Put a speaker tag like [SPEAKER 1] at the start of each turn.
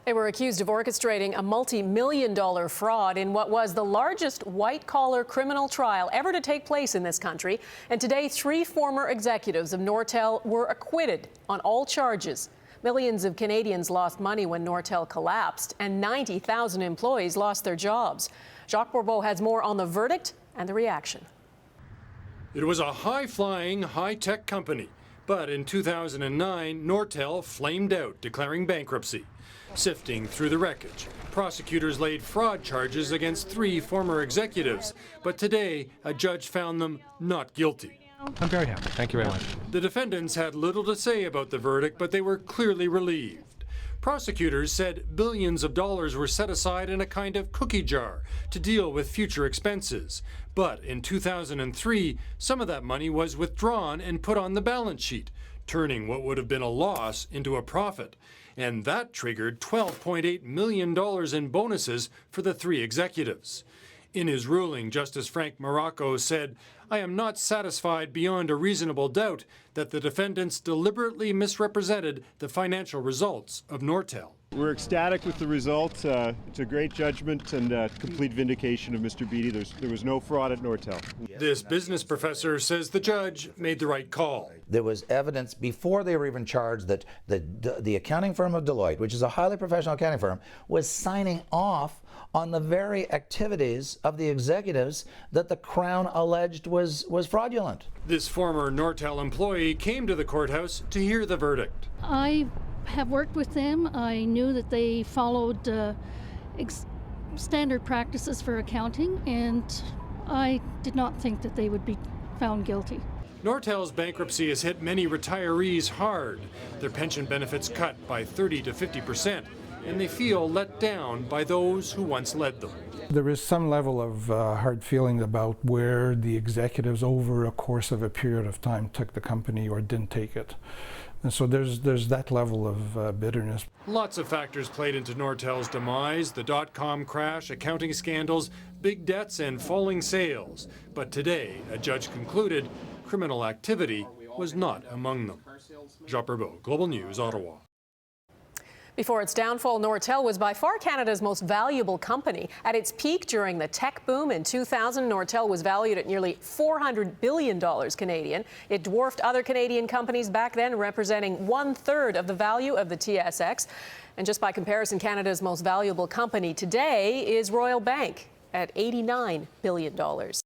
[SPEAKER 1] They were accused of orchestrating a multi-million-dollar fraud in what was the largest white-collar criminal trial ever to take place in this country. And today, 3 former executives of Nortel were acquitted on all charges. Millions of Canadians lost money when Nortel collapsed, and 90,000 employees lost their jobs. Jacques Bourbeau has more on the verdict and the reaction.
[SPEAKER 2] It was a high-flying, high-tech company. But in 2009, Nortel flamed out, declaring bankruptcy. Sifting through the wreckage, prosecutors laid fraud charges against 3 former executives. But today, a judge found them not guilty.
[SPEAKER 3] I'm very happy. Thank you very much.
[SPEAKER 2] The defendants had little to say about the verdict, but they were clearly relieved. Prosecutors said billions of dollars were set aside in a kind of cookie jar to deal with future expenses. But in 2003, some of that money was withdrawn and put on the balance sheet, turning what would have been a loss into a profit. And that triggered $12.8 million in bonuses for the 3 executives. In his ruling, Justice Frank Morocco said, "I am not satisfied beyond a reasonable doubt that the defendants deliberately misrepresented the financial results of Nortel."
[SPEAKER 4] We're ecstatic with the result. It's a great judgment and complete vindication of Mr. Beattie. There was no fraud at Nortel.
[SPEAKER 2] This business professor says the judge made the right call.
[SPEAKER 5] There was evidence before they were even charged that the accounting firm of Deloitte, which is a highly professional accounting firm, was signing off on the very activities of the executives that the Crown alleged was fraudulent.
[SPEAKER 2] This former Nortel employee came to the courthouse to hear the verdict.
[SPEAKER 6] I have worked with them. I knew that they followed standard practices for accounting, and I did not think that they would be found guilty.
[SPEAKER 2] Nortel's bankruptcy has hit many retirees hard. Their pension benefits cut by 30 to 50%, and they feel let down by those who once led them.
[SPEAKER 3] There is some level of hard feeling about where the executives over a course of a period of time took the company or didn't take it. And so there's that level of bitterness.
[SPEAKER 2] Lots of factors played into Nortel's demise: the dot-com crash, accounting scandals, big debts, and falling sales. But today, a judge concluded criminal activity was not among them. Jacques Bourbeau, Global News, Ottawa.
[SPEAKER 1] Before its downfall, Nortel was by far Canada's most valuable company. At its peak during the tech boom in 2000, Nortel was valued at nearly $400 billion Canadian. It dwarfed other Canadian companies back then, representing 1/3 of the value of the TSX. And just by comparison, Canada's most valuable company today is Royal Bank at $89 billion.